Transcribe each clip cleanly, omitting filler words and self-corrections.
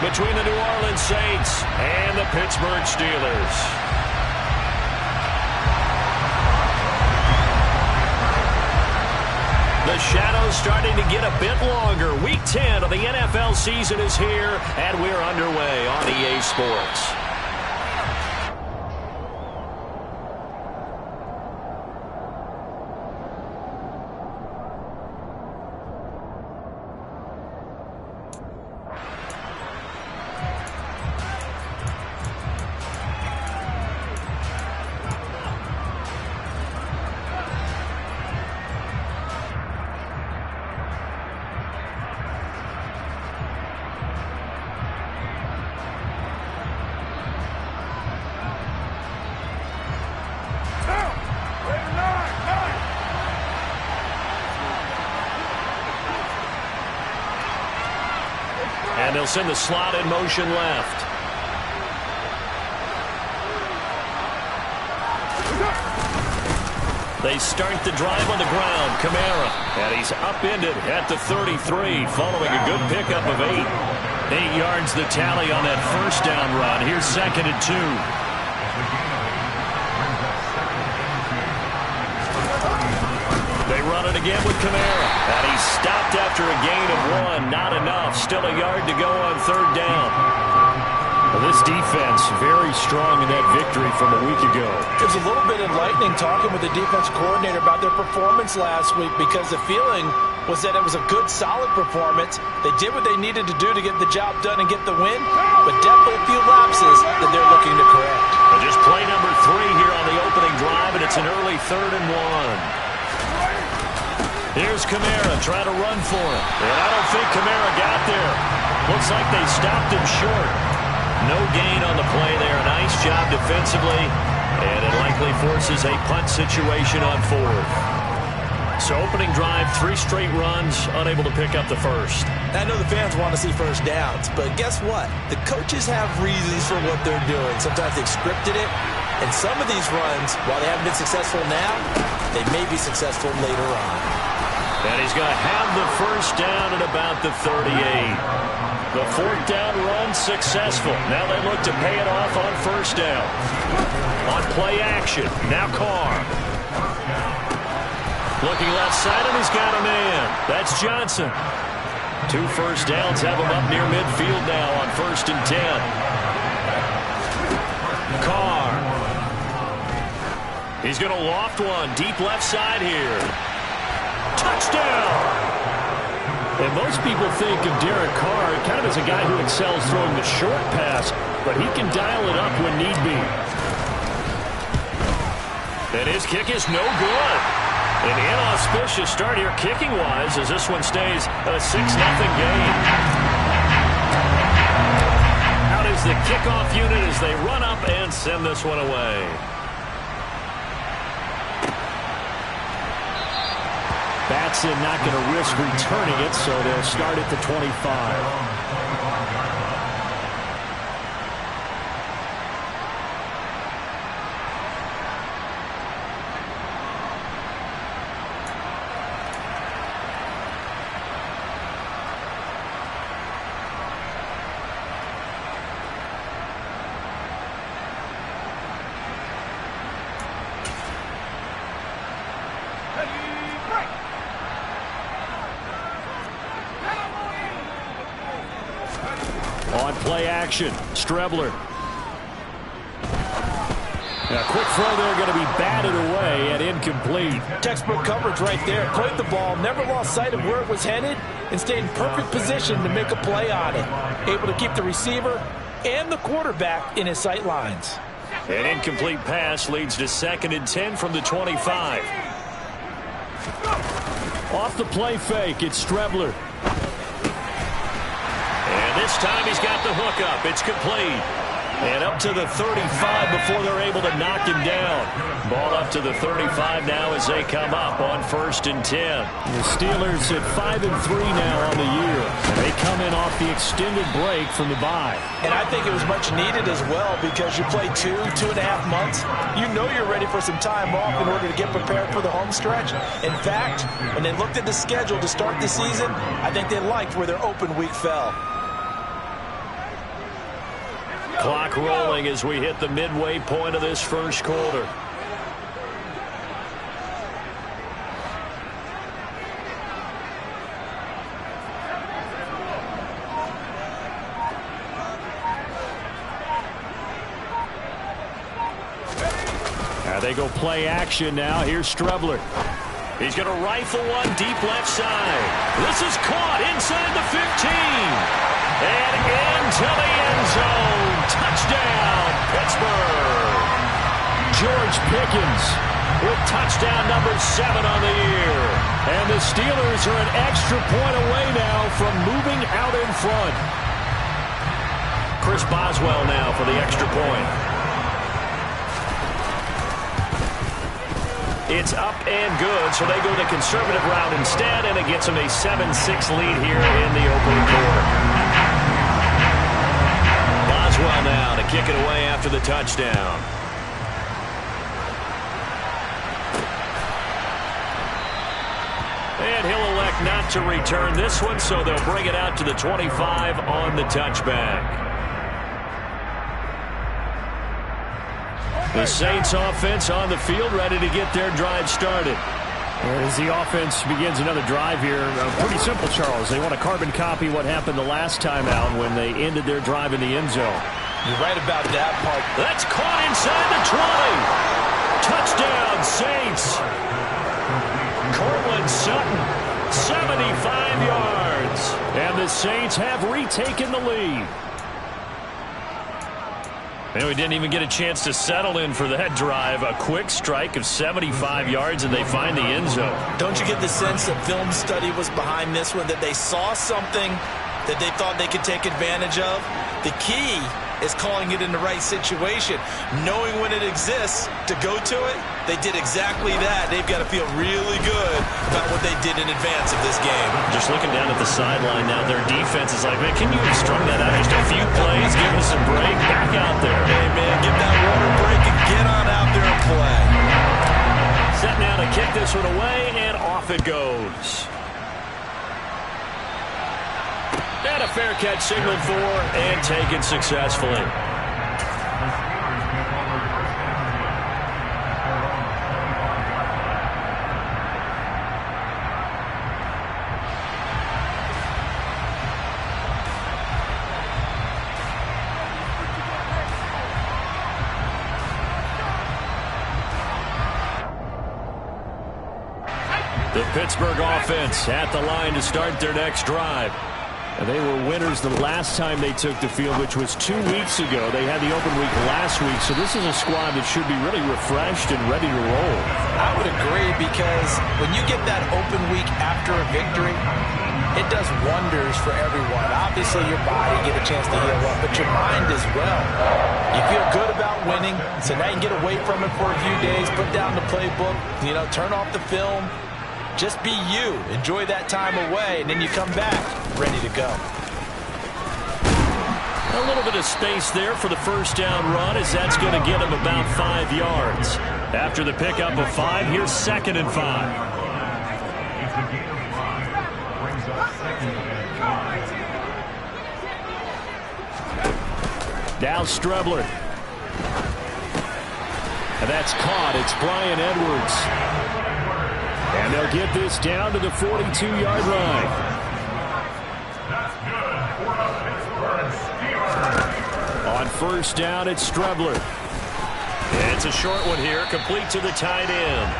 between the New Orleans Saints and the Pittsburgh Steelers. The shadow's starting to get a bit longer. Week 10 of the NFL season is here, and we're underway on EA Sports. And they'll send the slot in motion left. They start the drive on the ground. Kamara. And he's upended at the 33 following a good pickup of 8. 8 yards the tally on that first down run. Here's 2nd and 2. They run it again with Kamara. And he's stopped after a gain of 1. Not enough. Still a yard to go on 3rd down. Well, this defense very strong in that victory from a week ago. It was a little bit enlightening talking with the defense coordinator about their performance last week, because the feeling was that it was a good, solid performance. They did what they needed to do to get the job done and get the win, but definitely a few lapses that they're looking to correct. And just play number 3 here on the opening drive, and it's an early 3rd and 1. Here's Kamara trying to run for it. And I don't think Kamara got there. Looks like they stopped him short. No gain on the play there. Nice job defensively. And it likely forces a punt situation on 4th. So opening drive, 3 straight runs, unable to pick up the first. I know the fans want to see first downs, but guess what? The coaches have reasons for what they're doing. Sometimes they've scripted it. And some of these runs, while they haven't been successful now, they may be successful later on. And he's going to have the first down at about the 38. The 4th down run successful. Now they look to pay it off on 1st down. On play action. Now Carr. Looking left side, and he's got a man. That's Johnson. 2 first downs have him up near midfield now on 1st and 10. Carr. He's going to loft one deep left side here. Touchdown! And most people think of Derek Carr kind of as a guy who excels throwing the short pass, but he can dial it up when need be. And his kick is no good. An inauspicious start here kicking-wise as this one stays a 6-0 game. Out is the kickoff unit as they run up and send this one away. Batson not going to risk returning it, so they'll start at the 25. On play action, Strebler. A quick throw there, going to be batted away and incomplete. Textbook coverage right there. Played the ball, never lost sight of where it was headed, and stayed in perfect position to make a play on it. Able to keep the receiver and the quarterback in his sight lines. An incomplete pass leads to 2nd and 10 from the 25. Off the play fake, it's Strebler. And this time he's got the hook up. It's complete. And up to the 35 before they're able to knock him down. Ball up to the 35 now as they come up on 1st and 10. The Steelers at 5-3 now on the year. And they come in off the extended break from the bye. And I think it was much needed as well, because you play 2.5 months. You know you're ready for some time off in order to get prepared for the home stretch. In fact, when they looked at the schedule to start the season, I think they liked where their open week fell. Clock rolling as we hit the midway point of this first quarter. They go play action now. Here's Strebler. He's going to rifle one deep left side. This is caught inside the 15. And into the end zone. Touchdown, Pittsburgh. George Pickens with touchdown number 7 on the year. And the Steelers are an extra point away now from moving out in front. Chris Boswell now for the extra point. It's up and good, so they go the conservative route instead, and it gets them a 7-6 lead here in the opening quarter. Boswell now to kick it away after the touchdown. And he'll elect not to return this one, so they'll bring it out to the 25 on the touchback. The Saints offense on the field, ready to get their drive started. As the offense begins another drive here, pretty simple, Charles. They want to carbon copy what happened the last time out when they ended their drive in the end zone. You're right about that part. That's caught inside the 20. Touchdown, Saints. Cortland Sutton, 75 yards. And the Saints have retaken the lead. And we didn't even get a chance to settle in for that drive. A quick strike of 75 yards, and they find the end zone. Don't you get the sense that film study was behind this one, that they saw something that they thought they could take advantage of? The key is calling it in the right situation, knowing when it exists to go to it. They did exactly that. They've got to feel really good about what they did in advance of this game. Just looking down at the sideline now, their defense is like, man, can you have strung that out just a few plays, give us a break, back out there. Hey, man, get that water break and get on out there and play. Set now to kick this one away, and off it goes. And a fair catch signaled for and taken successfully. The Pittsburgh offense at the line to start their next drive. They were winners the last time they took the field, which was 2 weeks ago. They had the open week last week, so this is a squad that should be really refreshed and ready to roll. I would agree, because when you get that open week after a victory, it does wonders for everyone. Obviously, your body get a chance to heal up, but your mind as well. You feel good about winning, so now you can get away from it for a few days, put down the playbook, turn off the film. Just be you. Enjoy that time away, and then you come back ready to go. A little bit of space there for the first down run, as that's going to get him about 5 yards. After the pickup of 5, here's 2nd and 5. Now Strebler. And that's caught. It's Bryan Edwards. And they'll get this down to the 42-yard line. On first down, it's Strebler. And it's a short one here, complete to the tight end.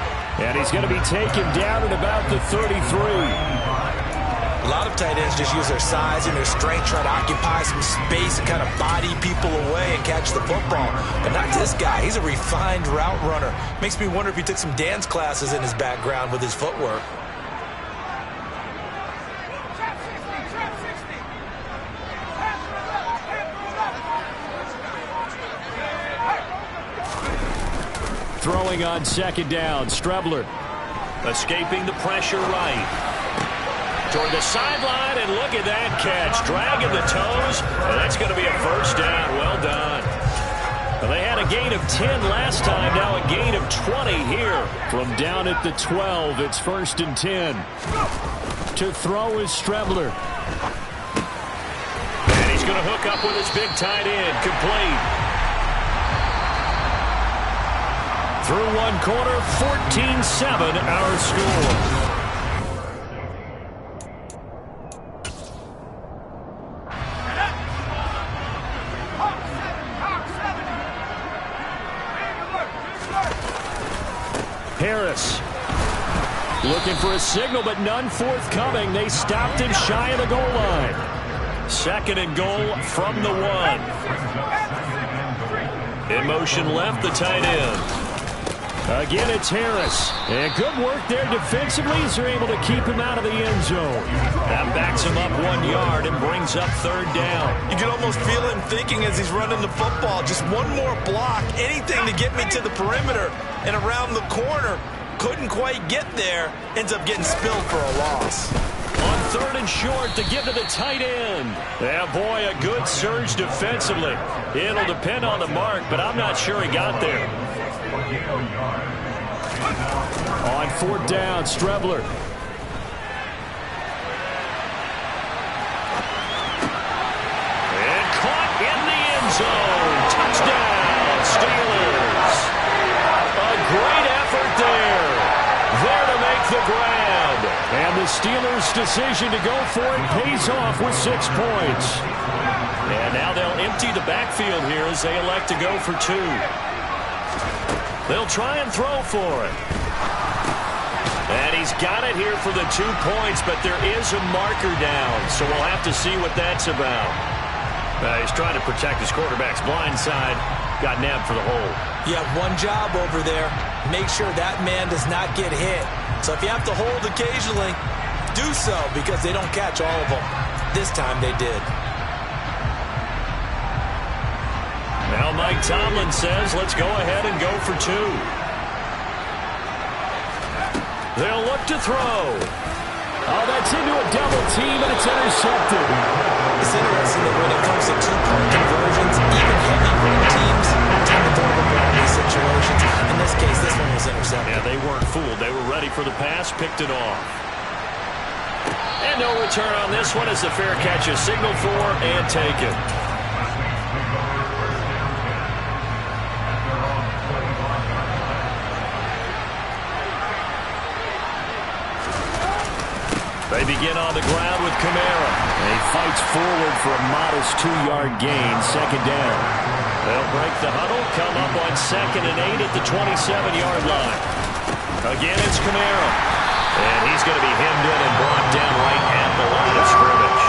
And he's going to be taken down at about the 33. A lot of tight ends just use their size and their strength, try to occupy some space and kind of body people away and catch the football. But not this guy. He's a refined route runner. Makes me wonder if he took some dance classes in his background with his footwork. Throwing on 2nd down, Strebler escaping the pressure right. Toward the sideline, and look at that catch. Dragging the toes, and that's going to be a first down. Well done. Well, they had a gain of 10 last time, now a gain of 20 here. From down at the 12, it's 1st and 10. To throw is Strebler. And he's going to hook up with his big tight end. Complete. Through one quarter, 14-7 our score. Harris looking for a signal, but none forthcoming. They stopped him shy of the goal line. 2nd and goal from the 1. In motion left, the tight end. Again, it's Harris. And good work there defensively as they're able to keep him out of the end zone. That backs him up 1 yard and brings up 3rd down. You can almost feel him thinking as he's running the football. Just one more block, anything to get me to the perimeter and around the corner. Couldn't quite get there. Ends up getting spilled for a loss. On 3rd and short to give to the tight end. Yeah, boy, a good surge defensively. It'll depend on the mark, but I'm not sure he got there. On 4th down, Strebler. And caught in the end zone. Touchdown, Steelers. A great effort there. There to make the grab. And the Steelers' decision to go for it pays off with 6 points. And now they'll empty the backfield here as they elect to go for 2. They'll try and throw for it. And he's got it here for the 2 points, but there is a marker down, so we'll have to see what that's about. He's trying to protect his quarterback's blind side. Got nabbed for the hold. You have one job over there. Make sure that man does not get hit. So if you have to hold occasionally, do so because they don't catch all of them. This time they did. Now Mike Tomlin says, let's go ahead and go for 2. They'll look to throw. Oh, that's into a double team, and it's intercepted. It's interesting that when it comes to 2-point conversions, even heavy run teams tend to throw the ball in these situations. In this case, this one was intercepted. Yeah, they weren't fooled. They were ready for the pass, picked it off. And no return on this one as the fair catch is signaled for and taken. They begin on the ground with Kamara. And he fights forward for a modest 2-yard gain, 2nd down. They'll break the huddle, come up on 2nd and 8 at the 27-yard line. Again, it's Kamara. And he's going to be hemmed in and brought down right at the line of scrimmage.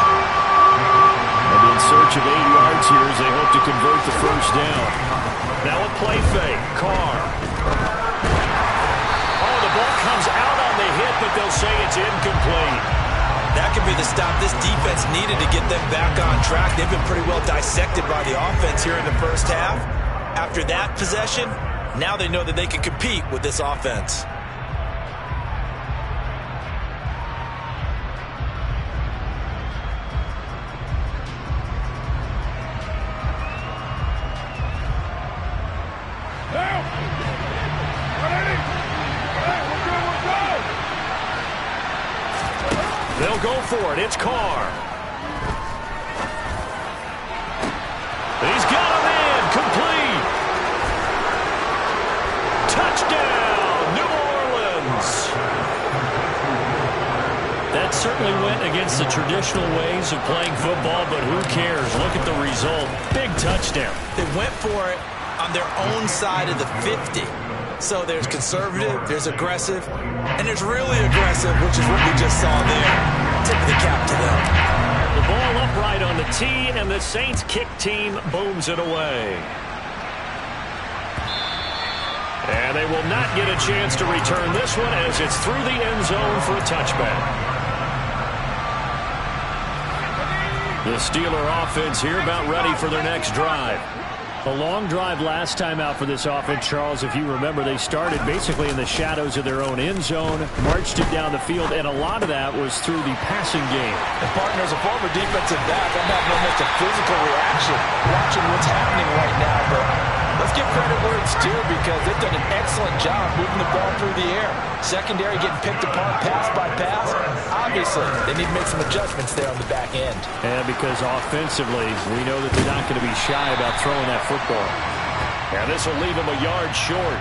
They'll be in search of 8 yards here as they hope to convert the 1st down. Now a play fake. Carr. Oh, the ball comes out on the hit, but they'll say it's incomplete. That could be the stop this defense needed to get them back on track. They've been pretty well dissected by the offense here in the first half. After that possession, now they know that they can compete with this offense. They'll go for it. It's Carr. He's got a man. Complete. Touchdown, New Orleans. That certainly went against the traditional ways of playing football, but who cares? Look at the result. Big touchdown. They went for it on their own side of the 50. So there's conservative, there's aggressive, and there's really aggressive, which is what we just saw there. Tip of the cap to them. The ball upright on the tee, and the Saints kick team booms it away. And they will not get a chance to return this one as it's through the end zone for a touchback. The Steeler offense here about ready for their next drive. A long drive last time out for this offense, Charles. If you remember, they started basically in the shadows of their own end zone, marched it down the field, and a lot of that was through the passing game. And partner, as a former defensive back, I'm having almost a physical reaction watching what's happening right now. But Let's give credit where it's due because they've done an excellent job moving the ball through the air. Secondary getting picked apart pass by pass. Obviously, they need to make some adjustments there on the back end. And because offensively, we know that they're not going to be shy about throwing that football. And this will leave him a yard short.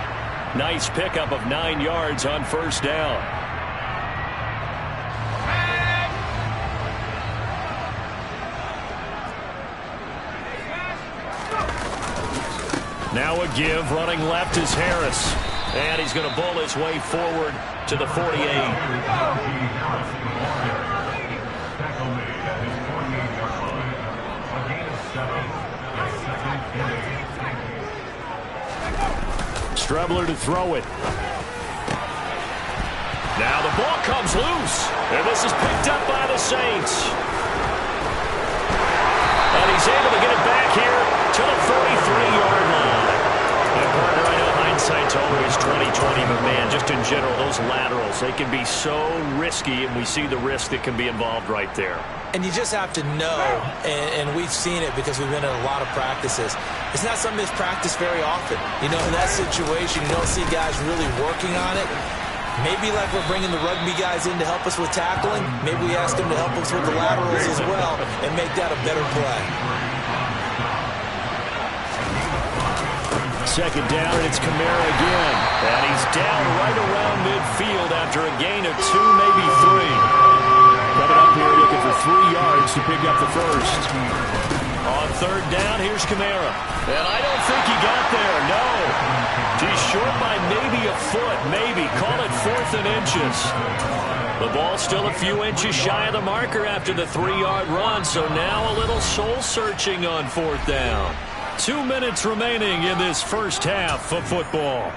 Nice pickup of 9 yards on first down. Now a give, running left is Harris. And he's going to bull his way forward to the 48. Strebler to throw it. Now the ball comes loose. And this is picked up by the Saints. And he's able to get it back here to the 43-yard line. And partner, I know hindsight's always 20/20, but man, just in general, those laterals, they can be so risky, and we see the risk that can be involved right there. And you just have to know, and we've seen it because we've been in a lot of practices. It's not something that's practiced very often. You know, in that situation, you don't see guys really working on it. Maybe like we're bringing the rugby guys in to help us with tackling, maybe we ask them to help us with the laterals as well and make that a better play. Second down, and it's Kamara again. And he's down right around midfield after a gain of 2, maybe 3. Coming up here looking for 3 yards to pick up the first. On third down, here's Kamara. And I don't think he got there, no. He's short by maybe a foot, maybe. Call it 4th and inches. The ball's still a few inches shy of the marker after the 3-yard run, so now a little soul-searching on 4th down. 2 minutes remaining in this first half of football.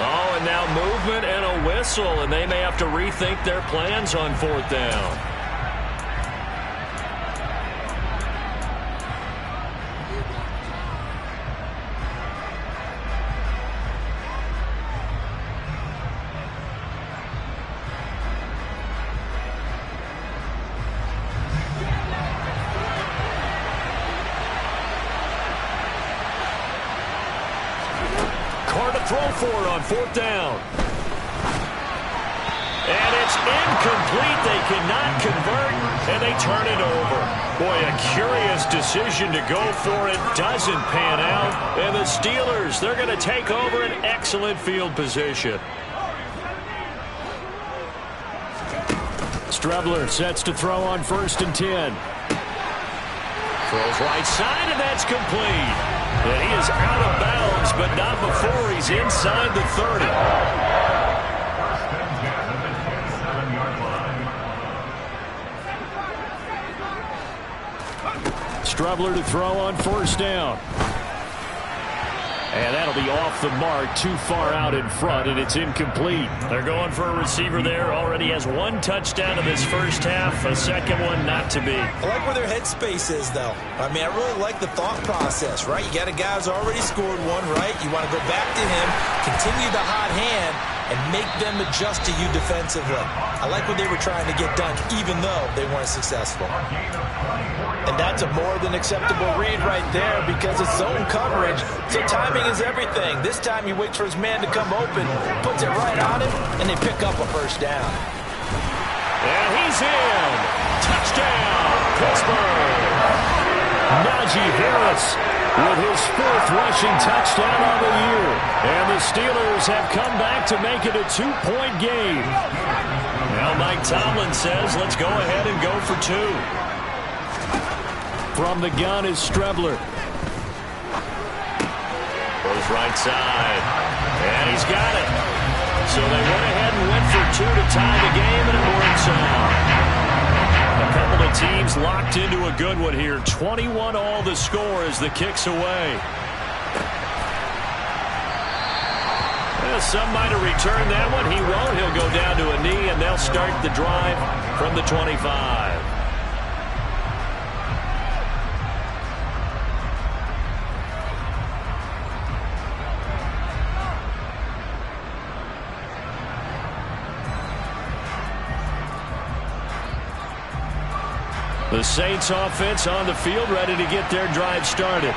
Oh, and now movement and a whistle, and they may have to rethink their plans on 4th down. Throw for it on 4th down. And it's incomplete. They cannot convert, and they turn it over. Boy, a curious decision to go for it. Doesn't pan out. And the Steelers, they're going to take over an excellent field position. Strebler sets to throw on 1st and 10. Throws right side, and that's complete. And he is out of bounds, but not before he's inside the 30. Strebler to throw on 1st down. And that'll be off the mark, too far out in front, and it's incomplete. They're going for a receiver there. Already has 1 touchdown in this first half. A second one not to be. I like where their headspace is, though. I mean, I really like the thought process, right? You got a guy who's already scored 1, right? You want to go back to him, continue the hot hand, and make them adjust to you defensively. I like what they were trying to get done, even though they weren't successful. And that's a more than acceptable read right there because it's zone coverage, so timing is everything. This time he waits for his man to come open, puts it right on him, and they pick up a first down. And he's in. Touchdown, Pittsburgh. Najee Harris with his 4th rushing touchdown on the year. And the Steelers have come back to make it a 2-point game. Now Mike Tomlin says, let's go ahead and go for 2. From the gun is Strebler. Goes right side. And he's got it. So they went ahead and went for 2 to tie the game, and it works out. A couple of teams locked into a good one here. 21 all the score as the kick's away. Well, some might have returned that one. He won't. He'll go down to a knee, and they'll start the drive from the 25. The Saints offense on the field, ready to get their drive started.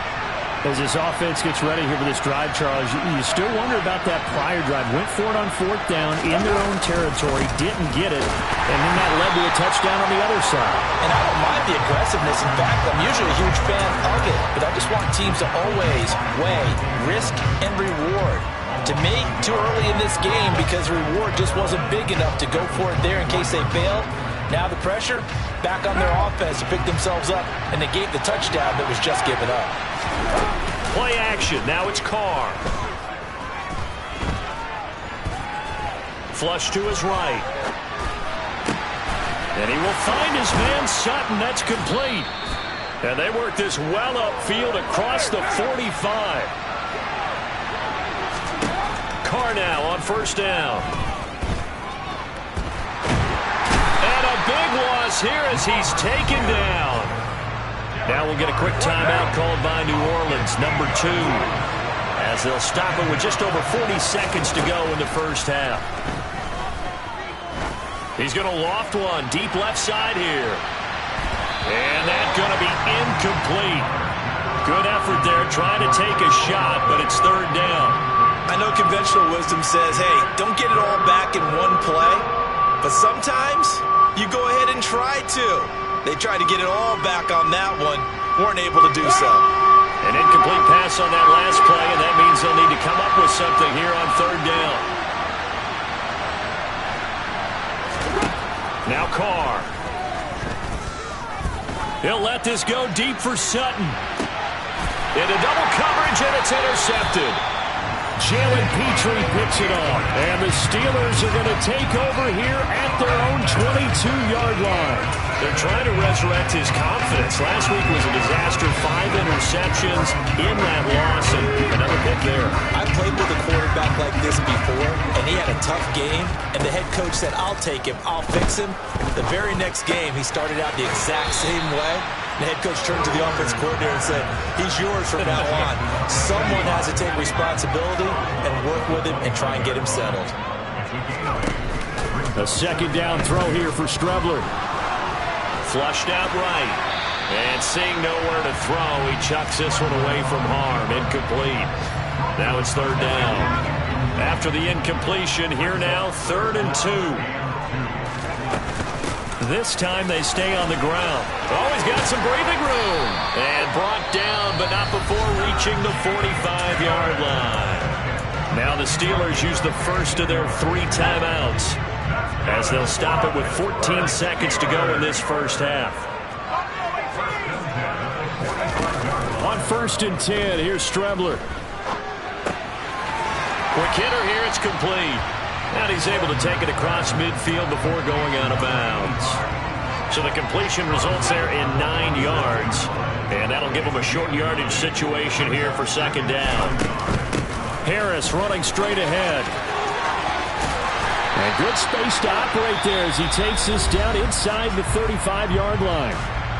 As this offense gets ready here for this drive, Charles, you still wonder about that prior drive. Went for it on 4th down in their own territory, didn't get it, and then that led to a touchdown on the other side. And I don't mind the aggressiveness. In fact, I'm usually a huge fan of it, but I just want teams to always weigh risk and reward. To me, too early in this game because the reward just wasn't big enough to go for it there in case they fail. Now the pressure back on their offense to pick themselves up and negate the touchdown that was just given up. Play action. Now it's Carr. Flush to his right. And he will find his man Sutton. That's complete. And they work this well upfield across the 45. Carr now on 1st down. And a big loss here as he's taken down. Now we'll get a quick timeout called by New Orleans, number 2, as they'll stop it with just over 40 seconds to go in the first half. He's going to loft one, deep left side here. And that's going to be incomplete. Good effort there, trying to take a shot, but it's 3rd down. I know conventional wisdom says, hey, don't get it all back in one play, but sometimes you go ahead and try to. They tried to get it all back on that one. Weren't able to do so. An incomplete pass on that last play, and that means they'll need to come up with something here on 3rd down. Now Carr. He'll let this go deep for Sutton. Into double coverage, and it's intercepted. Jalen Petrie picks it off. And the Steelers are going to take over here at their own 22-yard line. They're trying to resurrect his confidence. Last week was a disaster. 5 interceptions in that loss, and another pick there. I played with a quarterback like this before, and he had a tough game, and the head coach said, I'll take him, I'll fix him. The very next game, he started out the exact same way. The head coach turned to the offense coordinator and said, he's yours from now on. Someone has to take responsibility and work with him and try and get him settled. A 2nd down throw here for Strebler. Flushed out right. And seeing nowhere to throw, he chucks this one away from harm. Incomplete. Now it's 3rd down. After the incompletion, here now, 3rd and 2. This time they stay on the ground. Oh, he's got some breathing room. And brought down, but not before reaching the 45-yard line. Now the Steelers use the first of their 3 timeouts, as they'll stop it with 14 seconds to go in this first half. On 1st and 10, here's Strebler. Quick hitter here, it's complete. And he's able to take it across midfield before going out of bounds. So the completion results there in 9 yards. And that'll give him a short yardage situation here for 2nd down. Harris running straight ahead. And good space to operate there as he takes this down inside the 35-yard line.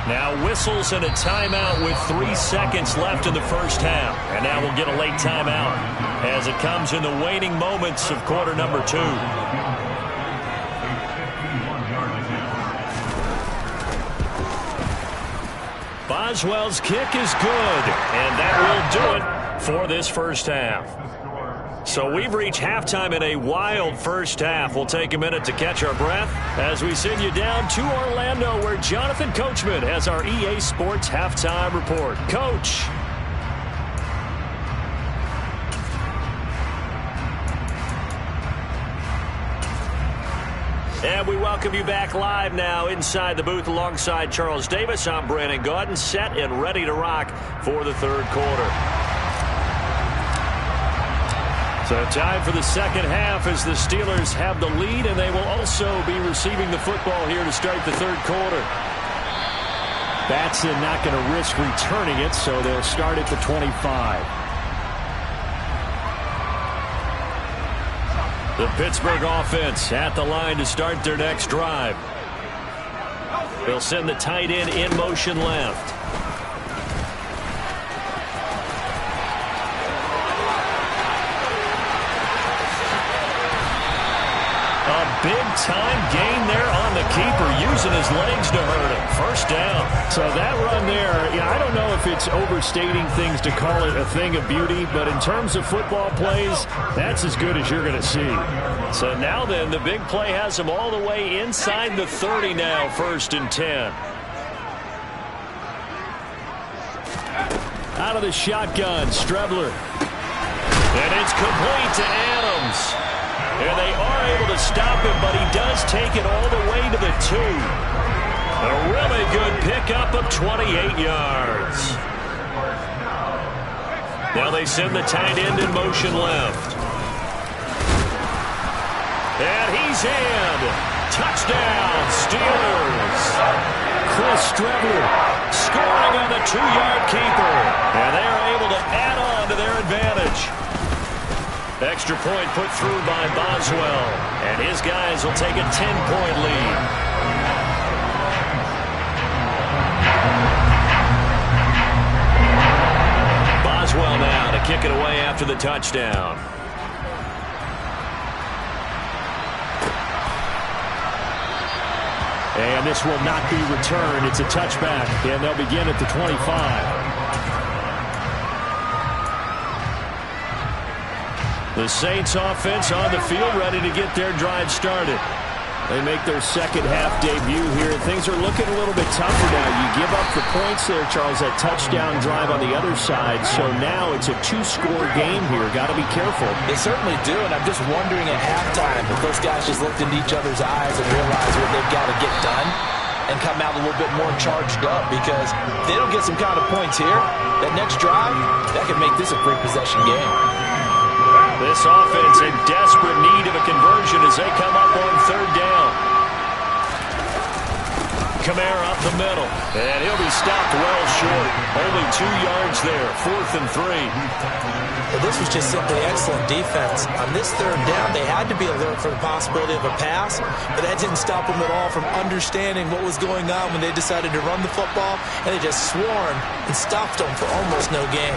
Now whistles and a timeout with 3 seconds left in the first half. And now we'll get a late timeout as it comes in the waning moments of quarter number 2. Boswell's kick is good, and that will do it for this first half. So we've reached halftime in a wild first half. We'll take a minute to catch our breath as we send you down to Orlando, where Jonathan Coachman has our EA Sports Halftime Report. Coach. And we welcome you back live now inside the booth alongside Charles Davis. I'm Brandon Gaudin, set and ready to rock for the 3rd quarter. So time for the 2nd half as the Steelers have the lead, and they will also be receiving the football here to start the 3rd quarter. Batson not going to risk returning it, so they'll start at the 25. The Pittsburgh offense at the line to start their next drive. They'll send the tight end in motion left. A big-time gain there on the keeper using his legs to hurt him. First down. So that run there, I don't know if it's overstating things to call it a thing of beauty, but in terms of football plays, that's as good as you're going to see. So now then, the big play has him all the way inside the 30 now, 1st and 10. Out of the shotgun, Strebler. And it's complete to Adams. And they are able to stop him, but he does take it all the way to the 2. A really good pickup of 28 yards. Now they send the tight end in motion left. And he's in. Touchdown, Steelers. Chris Strebler scoring on the 2-yard keeper. And they are able to add on to their advantage. Extra point put through by Boswell. And his guys will take a 10-point lead. Boswell now to kick it away after the touchdown. And this will not be returned. It's a touchback, and they'll begin at the 25. The Saints offense on the field, ready to get their drive started. They make their second half debut here. Things are looking a little bit tougher now. You give up the points there, Charles, that touchdown drive on the other side. So now it's a 2-score game here. Got to be careful. They certainly do, and I'm just wondering at halftime if those guys just looked into each other's eyes and realized what they've got to get done and come out a little bit more charged up, because if they don't get some kind of points here, that next drive, that could make this a free-possession game. This offense in desperate need of a conversion as they come up on 3rd down. Kamara up the middle, and he'll be stopped well short. Only 2 yards there, 4th and 3. Well, this was just simply excellent defense. On this 3rd down, they had to be alert for the possibility of a pass, but that didn't stop them at all from understanding what was going on when they decided to run the football, and they just swarmed and stopped them for almost no gain.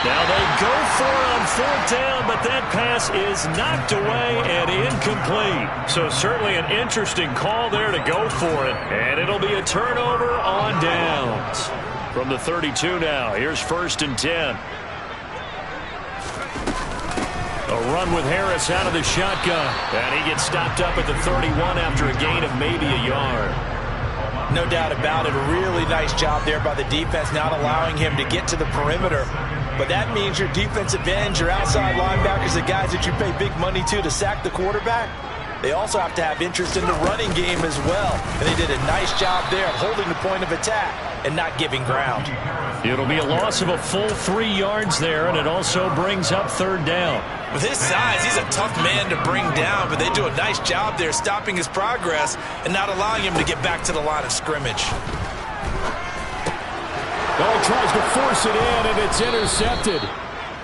Now they go for it on 4th down, but that pass is knocked away and incomplete. So certainly an interesting call there to go for it. And it'll be a turnover on downs. From the 32 now, here's 1st and 10. A run with Harris out of the shotgun. And he gets stopped up at the 31 after a gain of maybe a yard. No doubt about it. A really nice job there by the defense, not allowing him to get to the perimeter. But that means your defensive ends, your outside linebackers, the guys that you pay big money to sack the quarterback, they also have to have interest in the running game as well. And they did a nice job there of holding the point of attack and not giving ground. It'll be a loss of a full 3 yards there, and it also brings up 3rd down. With his size, he's a tough man to bring down, but they do a nice job there stopping his progress and not allowing him to get back to the line of scrimmage. Ball tries to force it in, and it's intercepted.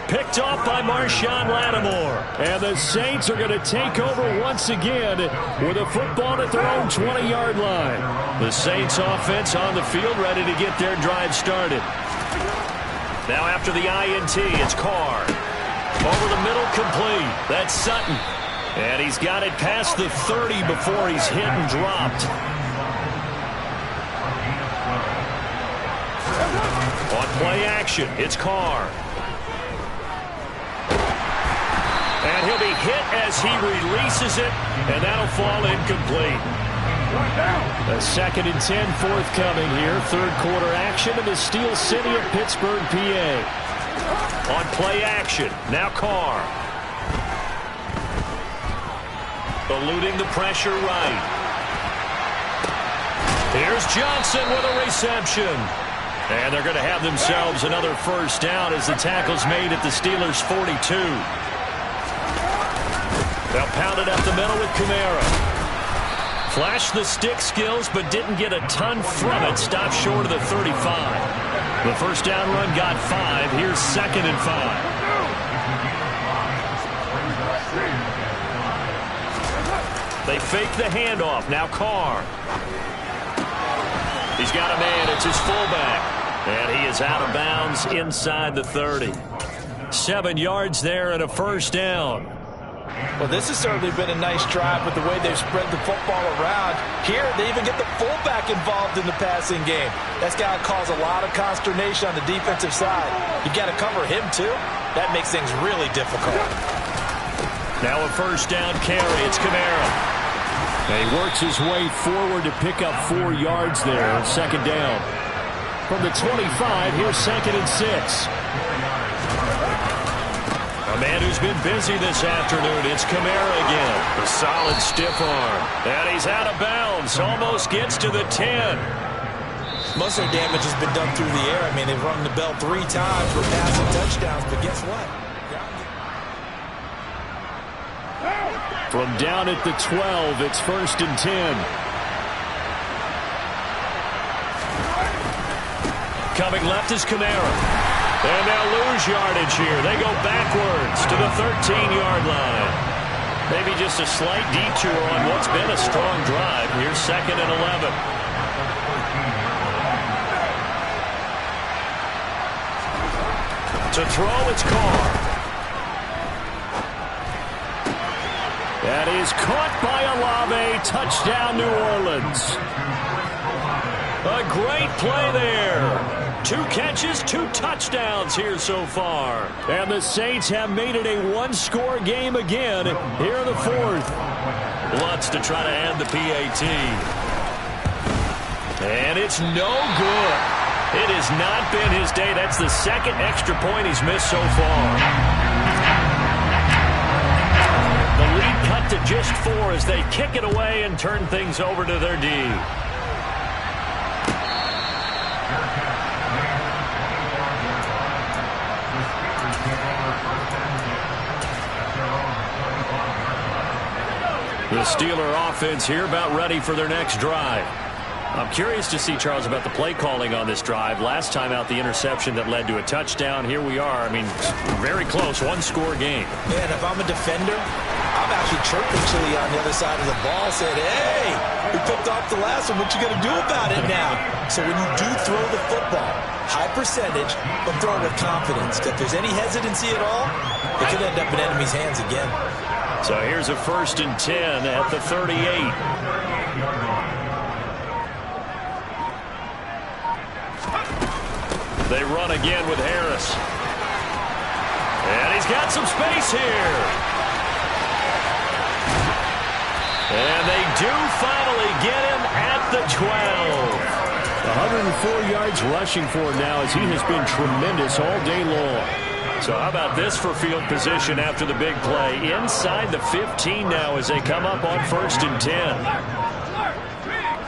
Picked off by Marshawn Lattimore. And the Saints are going to take over once again with a football at their own 20-yard line. The Saints offense on the field, ready to get their drive started. Now after the INT, it's Carr. Over the middle, complete. That's Sutton. And he's got it past the 30 before he's hit and dropped. On play action, it's Carr. And he'll be hit as he releases it, and that'll fall incomplete. A 2nd and 10 forthcoming here. 3rd quarter action in the Steel City of Pittsburgh, PA. On play action, now Carr. Eluding the pressure right. Here's Johnson with a reception. And they're going to have themselves another 1st down as the tackle's made at the Steelers' 42. They'll pound it up the middle with Kamara. Flashed the stick skills, but didn't get a ton from it. Stopped short of the 35. The 1st down run got 5. Here's 2nd and 5. They fake the handoff. Now Carr. He's got a man. It's his fullback. And he is out of bounds inside the 30. 7 yards there and a 1st down. Well, this has certainly been a nice drive with the way they've spread the football around. Here, they even get the fullback involved in the passing game. That's got to cause a lot of consternation on the defensive side. You've got to cover him, too. That makes things really difficult. Now a first down carry. It's Kamara. And he works his way forward to pick up 4 yards there on second down. From the 25, here's 2nd and 6. A man who's been busy this afternoon. It's Kamara again. A solid stiff arm. And he's out of bounds. Almost gets to the 10. Most of their damage has been done through the air. I mean, they've rung the bell 3 times for passing touchdowns. But guess what? From down at the 12, it's 1st and 10. Coming left is Kamara. And they'll lose yardage here. They go backwards to the 13-yard line. Maybe just a slight detour on what's been a strong drive. Here's 2nd and 11. To throw, it's Carr. That is caught by Olave. Touchdown, New Orleans. A great play there. 2 catches, 2 touchdowns here so far. And the Saints have made it a 1-score game again here in the 4th. Wants to try to end the PAT. And it's no good. It has not been his day. That's the 2nd extra point he's missed so far. The lead cut to just 4 as they kick it away and turn things over to their D. The Steeler offense here about ready for their next drive. I'm curious to see, Charles, about the play calling on this drive. Last time out, the interception that led to a touchdown. Here we are. I mean, very close, 1-score game. Yeah, and if I'm a defender, I'm actually chirping Chili on the other side of the ball, saying, hey, we picked off the last one. What you going to do about it now? So when you do throw the football, high percentage, but throw it with confidence. If there's any hesitancy at all, it could end up in enemy's hands again. So here's a 1st and 10 at the 38. They run again with Harris. And he's got some space here. And they do finally get him at the 12. 104 yards rushing for him now as he has been tremendous all day long. So how about this for field position after the big play? Inside the 15 now as they come up on 1st and 10.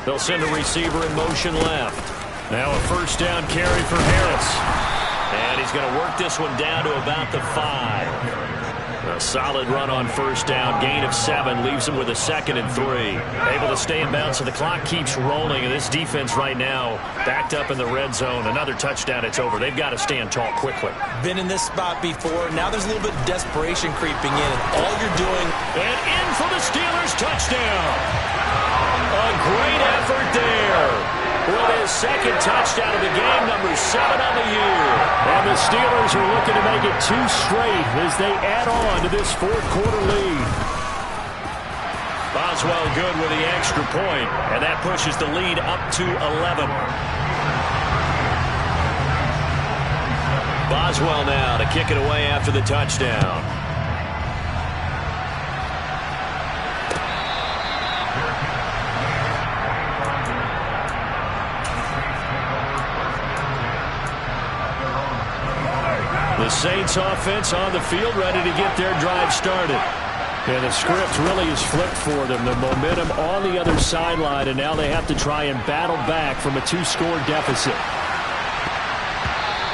They'll send a receiver in motion left. Now a first down carry for Harris. And he's going to work this one down to about the 5. A solid run on first down. Gain of 7 leaves him with a 2nd and 3. Able to stay in bounds, so the clock keeps rolling. And this defense right now backed up in the red zone. Another touchdown, it's over. They've got to stand tall quickly. Been in this spot before. Now there's a little bit of desperation creeping in. And all you're doing... And in for the Steelers touchdown. A great effort there. With his 2nd touchdown of the game, number 7 on the year. And the Steelers are looking to make it 2 straight as they add on to this 4th-quarter lead. Boswell good with the extra point, and that pushes the lead up to 11. Boswell now to kick it away after the touchdown. The Saints offense on the field ready to get their drive started. And the script really is flipped for them. The momentum on the other sideline, and now they have to try and battle back from a 2-score deficit.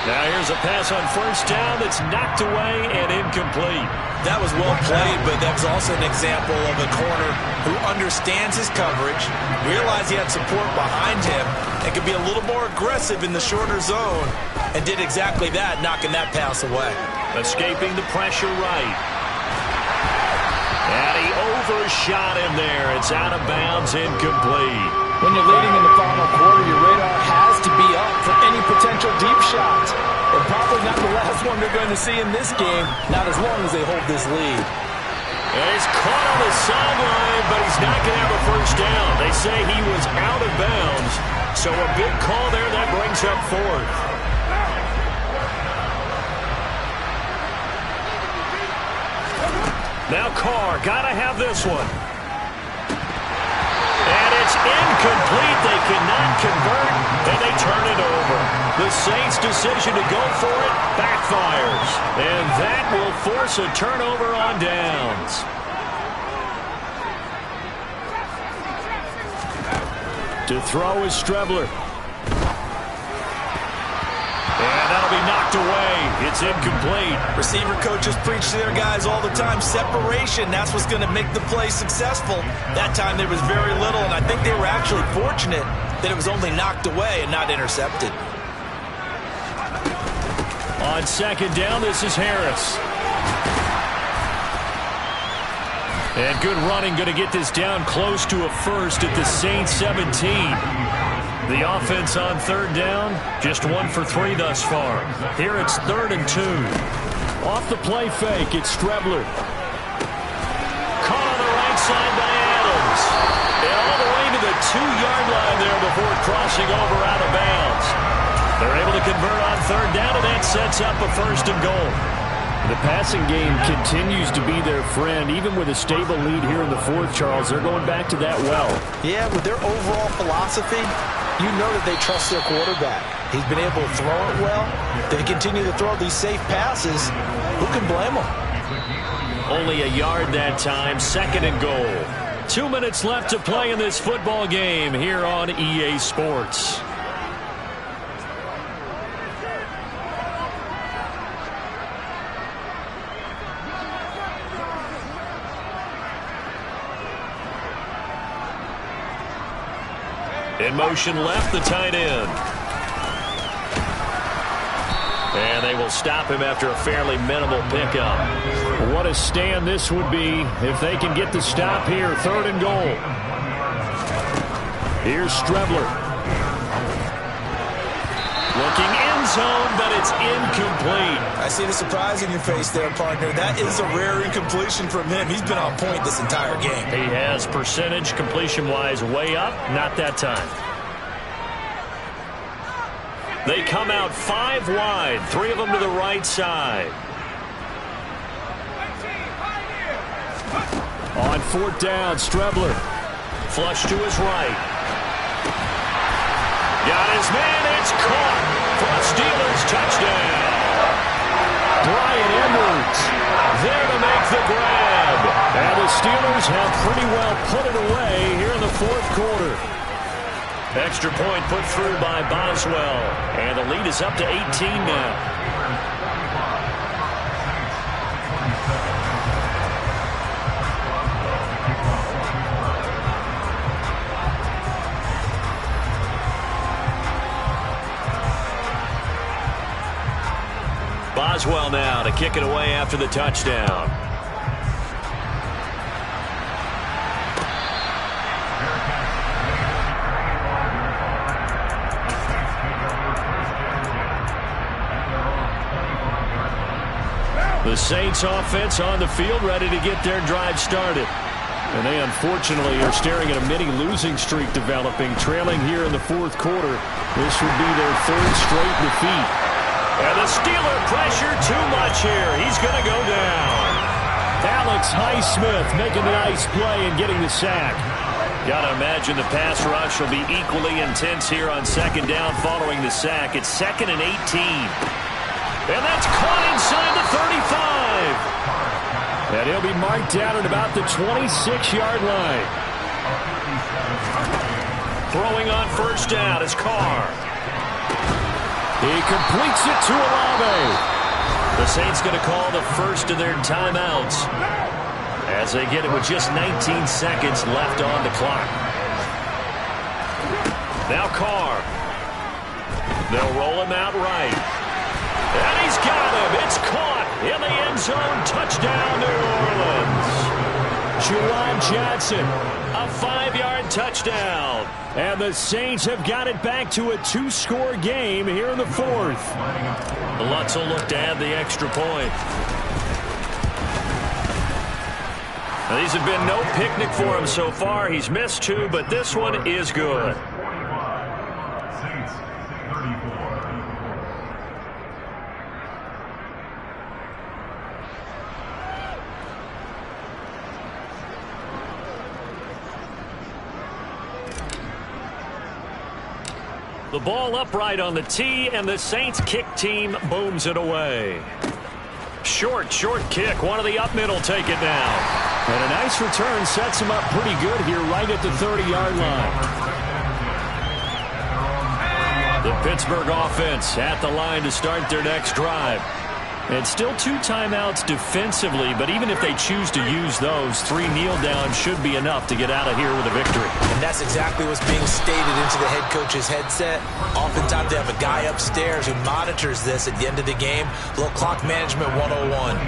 Now here's a pass on first down that's knocked away and incomplete. That was well played, but that was also an example of a corner who understands his coverage, realized he had support behind him, and could be a little more aggressive in the shorter zone, and did exactly that, knocking that pass away. Escaping the pressure right. And he overshot him there. It's out of bounds, incomplete. When you're leading in the final quarter, your radar has to be up for any potential deep shots. And probably not the last one they're going to see in this game, not as long as they hold this lead. And he's caught on the sideline, but he's not going to have a first down. They say he was out of bounds, so a big call there that brings up fourth. Now Carr, got to have this one. And it's incomplete. They cannot convert, and they turn it over. The Saints' decision to go for it backfires. And that will force a turnover on downs. To throw is Strebler. And that'll be knocked away. It's incomplete. Receiver coaches preach to their guys all the time. Separation, that's what's going to make the play successful. That time there was very little, and I think they were actually fortunate that it was only knocked away and not intercepted. On second down, this is Harris. And good running, going to get this down close to a first at the Saints 17. The offense on third down, just 1 for 3 thus far. Here it's 3rd and 2. Off the play fake, it's Strebler. Caught on the right side by Adams. And all the way to the 2-yard line there before crossing over out of bounds. They're able to convert on third down, and that sets up a 1st and goal. The passing game continues to be their friend. Even with a stable lead here in the fourth, Charles, they're going back to that well. Yeah, with their overall philosophy, you know that they trust their quarterback. He's been able to throw it well. They continue to throw these safe passes. Who can blame them? Only a yard that time, 2nd and goal. 2 minutes left to play in this football game here on EA Sports. In motion left, the tight end. And they will stop him after a fairly minimal pickup. What a stand this would be if they can get the stop here. 3rd and goal. Here's Strebler. Looking end zone, but it's incomplete. I see the surprise in your face there, partner. That is a rare incompletion from him. He's been on point this entire game. He has percentage completion-wise way up. Not that time. They come out 5 wide. 3 of them to the right side. On 4th down, Strebler. Flush to his right. Got his man. It's caught for a Steelers touchdown. Brian Edwards there to make the grab. And the Steelers have pretty well put it away here in the 4th quarter. Extra point put through by Boswell. And the lead is up to 18 now. Boswell now to kick it away after the touchdown. The Saints offense on the field ready to get their drive started. And they unfortunately are staring at a mini losing streak developing, trailing here in the 4th quarter. This would be their 3rd straight defeat. And the Steeler pressure too much here. He's going to go down. Alex Highsmith making the nice play and getting the sack. Got to imagine the pass rush will be equally intense here on 2nd down following the sack. It's 2nd and 18. And that's caught inside the 35. And he'll be marked down at about the 26-yard line. Throwing on 1st down is Carr. He completes it to Olave. The Saints going to call the first of their timeouts as they get it with just 19 seconds left on the clock. Now Carr. They'll roll him out right. And he's got him. It's caught in the end zone. Touchdown, New Orleans. Juwan Johnson. A 5-yard touchdown. And the Saints have got it back to a 2-score game here in the 4th. Lutz will look to add the extra point. These have been no picnic for him so far. He's missed 2, but this one is good. The ball upright on the tee, and the Saints kick team booms it away. Short kick. One of the up middle take it down. And a nice return sets him up pretty good here right at the 30-yard line. The Pittsburgh offense at the line to start their next drive. And still 2 timeouts defensively, but even if they choose to use those, 3 kneel downs should be enough to get out of here with a victory. And that's exactly what's being stated into the head coach's headset. Oftentimes they have a guy upstairs who monitors this at the end of the game. A little clock management 101.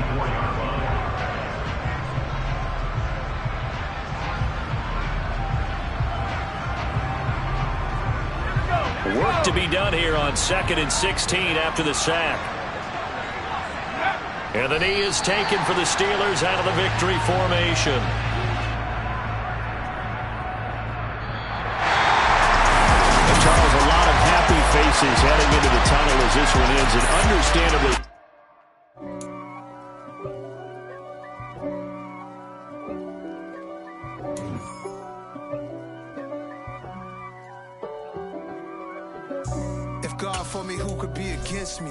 Work to be done here on 2nd and 16 after the sack. And the knee is taken for the Steelers out of the victory formation. And Charles, a lot of happy faces heading into the tunnel as this one ends, and understandably. If God for me, who could be against me?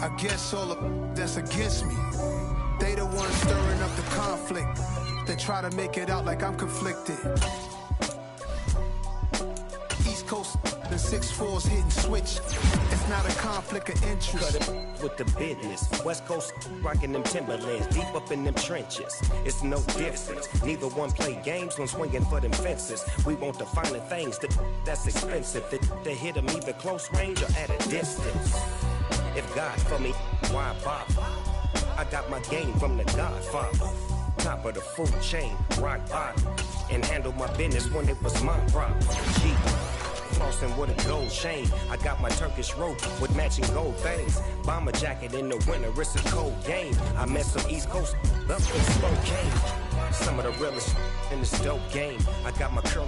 I guess all of that's against me. They the ones stirring up the conflict. They try to make it out like I'm conflicted. East Coast, the 6'4's hitting switch. It's not a conflict of interest. Cut it with the business. West Coast rocking them Timberlands, deep up in them trenches. It's no difference. Neither one play games when swinging for them fences. We want the finer things that's expensive. They hit them either close range or at a distance. If God for me, why bother? I got my game from the Godfather. Top of the food chain, rock bottom. And handle my business when it was my problem. G. Flossing with a gold chain. I got my Turkish rope with matching gold things. Bomber jacket in the winter, it's a cold game. I met some East Coast up in Spokane. Some of the realest in this dope game. I got my curl.